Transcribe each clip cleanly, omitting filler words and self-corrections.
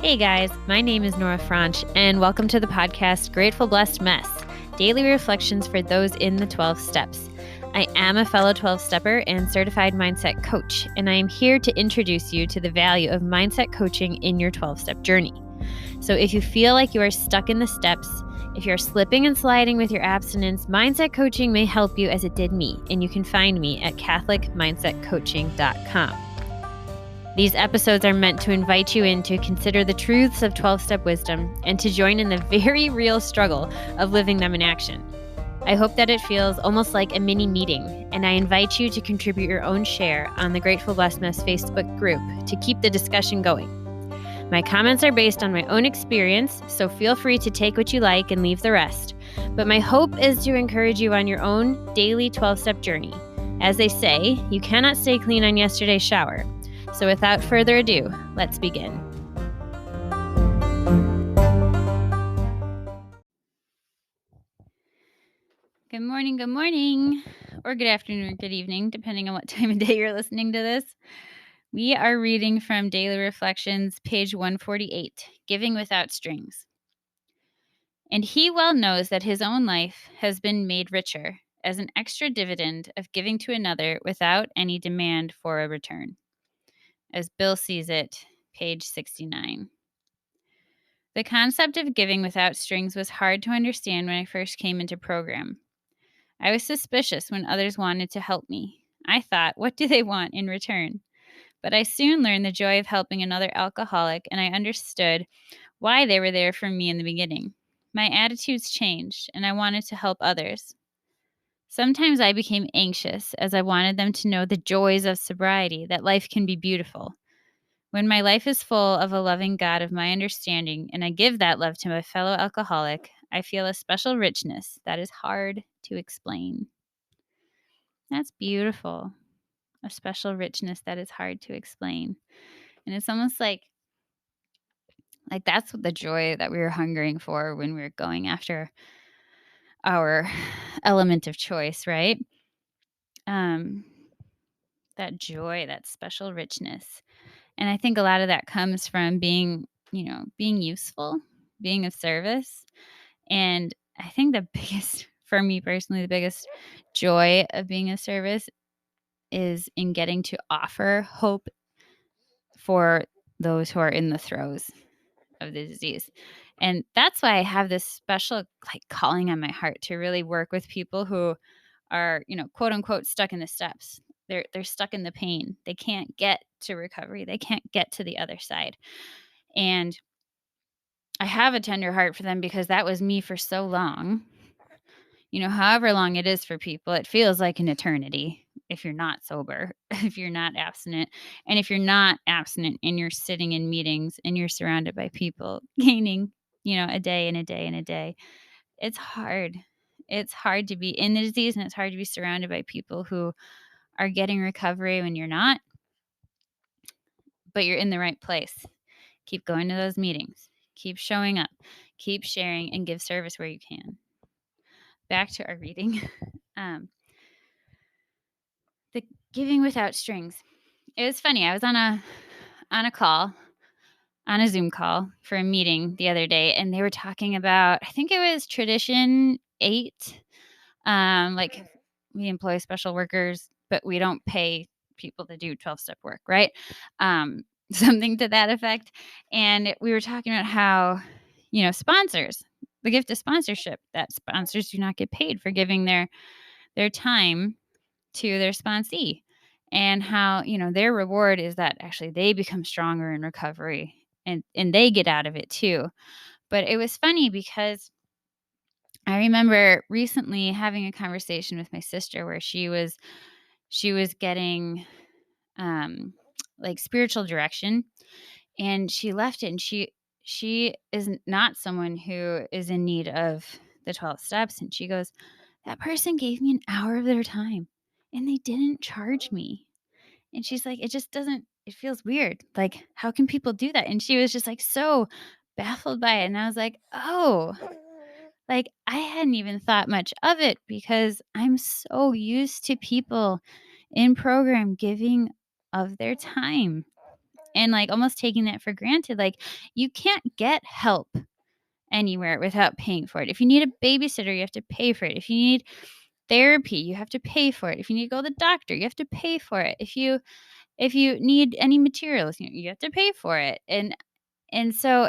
Hey guys, my name is Nora Franch, and welcome to the podcast Grateful Blessed Mess, daily reflections for those in the 12 steps. I am a fellow 12-stepper and certified mindset coach, and I am here to introduce you to the value of mindset coaching in your 12-step journey. So if you feel like you are stuck in the steps, if you're slipping and sliding with your abstinence, mindset coaching may help you as it did me, and you can find me at CatholicMindsetCoaching.com. These episodes are meant to invite you in to consider the truths of 12-step wisdom and to join in the very real struggle of living them in action. I hope that it feels almost like a mini meeting, and I invite you to contribute your own share on the Grateful Blessedness Facebook group to keep the discussion going. My comments are based on my own experience, so feel free to take what you like and leave the rest. But my hope is to encourage you on your own daily 12-step journey. As they say, you cannot stay clean on yesterday's shower. So without further ado, let's begin. Good morning, or good afternoon or good evening, depending on what time of day you're listening to this. We are reading from Daily Reflections, page 148, Giving Without Strings. And he well knows that his own life has been made richer as an extra dividend of giving to another without any demand for a return. As Bill sees it, page 69. The concept of giving without strings was hard to understand when I first came into program. I was suspicious when others wanted to help me. I thought, what do they want in return? But I soon learned the joy of helping another alcoholic, and I understood why they were there for me in the beginning. My attitudes changed, and I wanted to help others. Sometimes I became anxious as I wanted them to know the joys of sobriety, that life can be beautiful. When my life is full of a loving God of my understanding, and I give that love to my fellow alcoholic, I feel a special richness that is hard to explain. That's beautiful. A special richness that is hard to explain. And it's almost like that's the joy that we were hungering for when we were going after our element of choice, right? That joy, that special richness. And I think a lot of that comes from being useful, being of service. And I think the biggest, for me personally, the biggest joy of being of service is in getting to offer hope for those who are in the throes of the disease. And that's why I have this special calling on my heart to really work with people who are, quote unquote, stuck in the steps. They're stuck in the pain. They can't get to recovery. They can't get to the other side. And I have a tender heart for them because that was me for so long. However long it is for people, it feels like an eternity if you're not sober, if you're not abstinent. And if you're not abstinent and you're sitting in meetings and you're surrounded by people gaining, a day and a day and a day, it's hard. It's hard to be in the disease, and it's hard to be surrounded by people who are getting recovery when you're not, but you're in the right place. Keep going to those meetings. Keep showing up. Keep sharing and give service where you can. Back to our reading. The giving without strings. It was funny. I was on a Zoom call for a meeting the other day, and they were talking about, I think it was Tradition 8. We employ special workers, but we don't pay people to do 12-step work, right? Something to that effect. And we were talking about how, sponsors, the gift of sponsorship, that sponsors do not get paid for giving their time to their sponsee, and how, their reward is that actually they become stronger in recovery and they get out of it too. But it was funny because I remember recently having a conversation with my sister where she was getting spiritual direction, and she left it, and she is not someone who is in need of the 12 steps. And she goes, that person gave me an hour of their time and they didn't charge me. And she's like, it feels weird. Like, how can people do that? And she was just so baffled by it. And I was like, oh, I hadn't even thought much of it because I'm so used to people in program giving of their time. and, like, almost taking that for granted. Like, you can't get help anywhere without paying for it. If you need a babysitter, you have to pay for it. If you need therapy, you have to pay for it. If you need to go to the doctor, you have to pay for it. If you need any materials, you have to pay for it. And so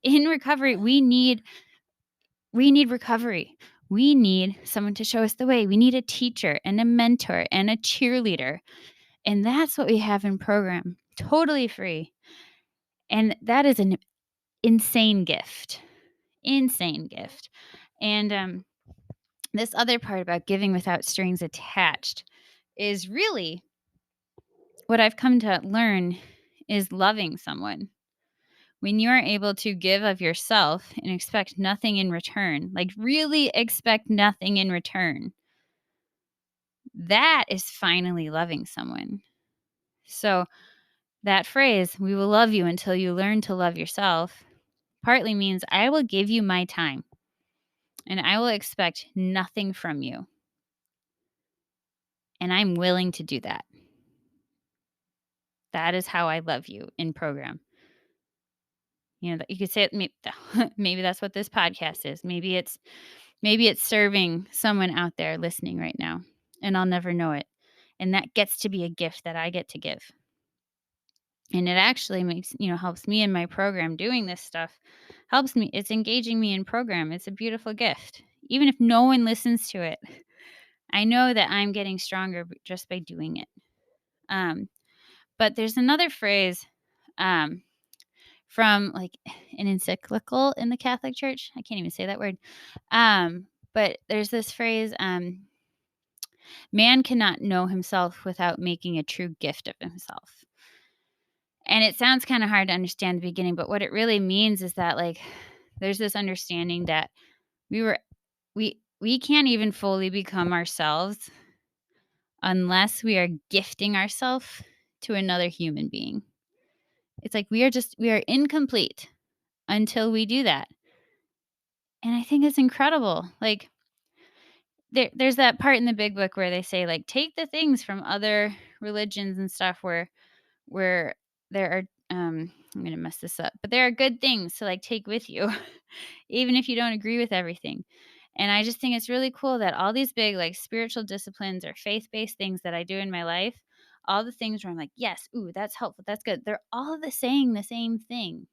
in recovery, we need recovery. We need someone to show us the way. We need a teacher and a mentor and a cheerleader. And that's what we have in program. Totally free. And that is an insane gift. Insane gift. And this other part about giving without strings attached is really what I've come to learn is loving someone. When you are able to give of yourself and expect nothing in return, like really expect nothing in return, that is finally loving someone. So, that phrase, we will love you until you learn to love yourself, partly means I will give you my time and I will expect nothing from you. And I'm willing to do that. That is how I love you in program. You could say it, maybe that's what this podcast is. Maybe it's serving someone out there listening right now, and I'll never know it. And that gets to be a gift that I get to give. And it actually helps me in my program doing this stuff. Helps me. It's engaging me in program. It's a beautiful gift. Even if no one listens to it, I know that I'm getting stronger just by doing it. But there's another phrase from like an encyclical in the Catholic Church. I can't even say that word. But there's this phrase, man cannot know himself without making a true gift of himself. And it sounds kind of hard to understand in the beginning, but what it really means is that like there's this understanding that we can't even fully become ourselves unless we are gifting ourselves to another human being. It's like we are incomplete until we do that. And I think it's incredible. Like there's that part in the big book where they say like take the things from other religions and stuff where there are I'm going to mess this up, but there are good things to like take with you even if you don't agree with everything. And I just think it's really cool that all these big like spiritual disciplines or faith-based things that I do in my life, all the things where I'm like, yes, ooh, that's helpful, that's good. They're all saying the same thing.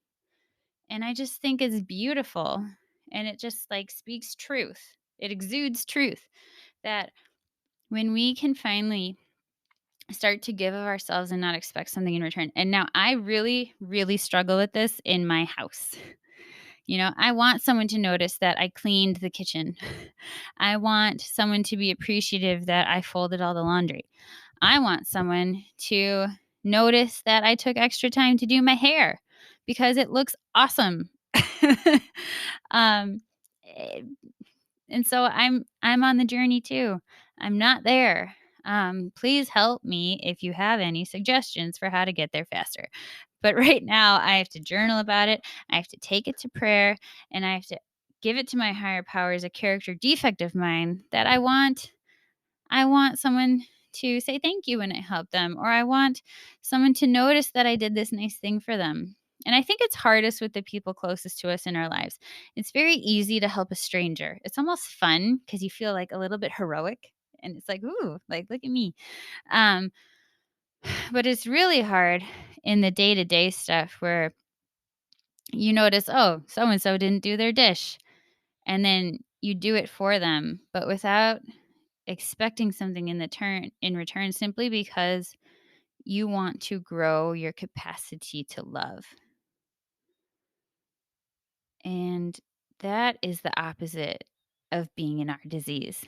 And I just think it's beautiful. And it just like speaks truth. It exudes truth that when we can finally start to give of ourselves and not expect something in return. And now I really, really struggle with this in my house. I want someone to notice that I cleaned the kitchen. I want someone to be appreciative that I folded all the laundry. I want someone to notice that I took extra time to do my hair because it looks awesome. um, eh, and so I'm on the journey too. I'm not there. Please help me if you have any suggestions for how to get there faster. But right now, I have to journal about it. I have to take it to prayer, and I have to give it to my higher power as a character defect of mine that I want someone to say thank you when I help them, or I want someone to notice that I did this nice thing for them. And I think it's hardest with the people closest to us in our lives. It's very easy to help a stranger. It's almost fun because you feel like a little bit heroic, and it's like, ooh, like look at me. Um, but it's really hard in the day to day stuff where you notice, oh, so and so didn't do their dish, and then you do it for them, but without expecting something in return simply because you want to grow your capacity to love. And that is the opposite of being in our disease.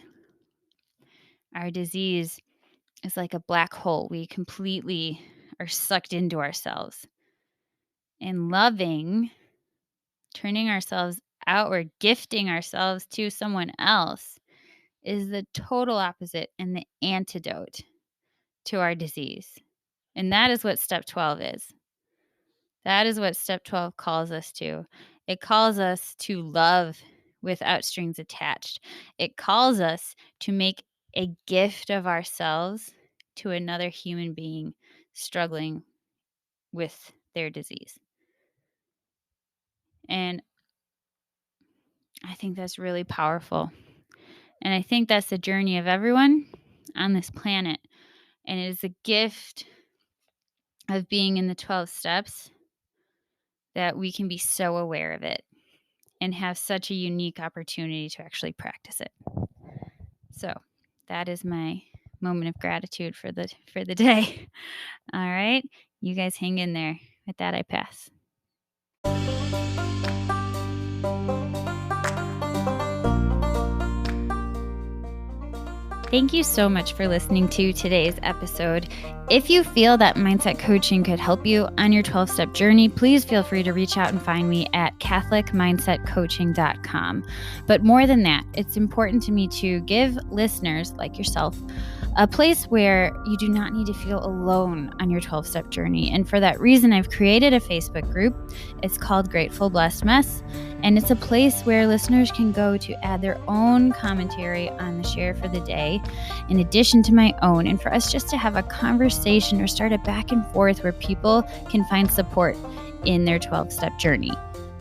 Our disease is like a black hole. We completely are sucked into ourselves. And loving, turning ourselves outward, gifting ourselves to someone else is the total opposite and the antidote to our disease. And that is what step 12 is. That is what step 12 calls us to. It calls us to love without strings attached. It calls us to make a gift of ourselves to another human being struggling with their disease. And I think that's really powerful. And I think that's the journey of everyone on this planet. And it is a gift of being in the 12 steps that we can be so aware of it and have such a unique opportunity to actually practice it. So that is my moment of gratitude for the day. All right. You guys hang in there. With that, I pass. Thank you so much for listening to today's episode. If you feel that mindset coaching could help you on your 12-step journey, please feel free to reach out and find me at catholicmindsetcoaching.com. But more than that, it's important to me to give listeners like yourself a place where you do not need to feel alone on your 12-step journey. And for that reason, I've created a Facebook group. It's called Grateful Blessed Mess. And it's a place where listeners can go to add their own commentary on the share for the day, in addition to my own, and for us just to have a conversation or start a back and forth where people can find support in their 12-step journey.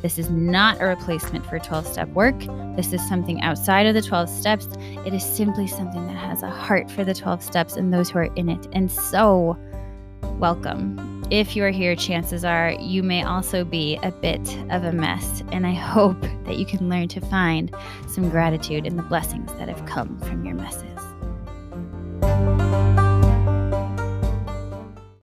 This is not a replacement for 12-step work. This is something outside of the 12 steps. It is simply something that has a heart for the 12 steps and those who are in it. And so, welcome. If you are here, chances are you may also be a bit of a mess, and I hope that you can learn to find some gratitude in the blessings that have come from your messes.